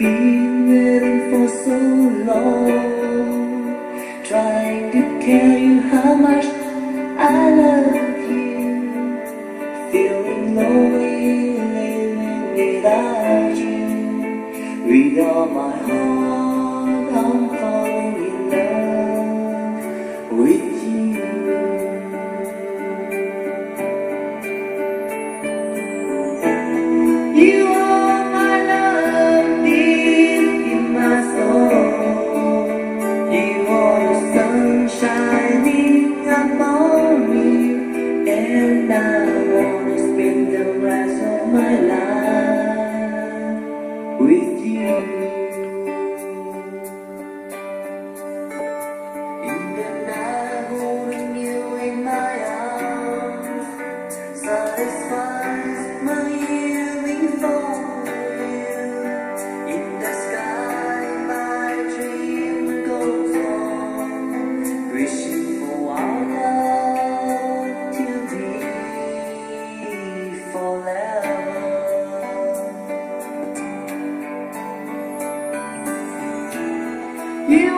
been waiting for so long, trying to tell you how much I love you, feeling lonely living without you. With all my heart I'm falling in love with you. You are my love deep in my soul. You are the sun shining upon me, and I wanna spend the rest of my life with you. In the night, holding you in my arms satisfies my yearning for you. In the sky, my dream goes on, wishing for our love to be forever. You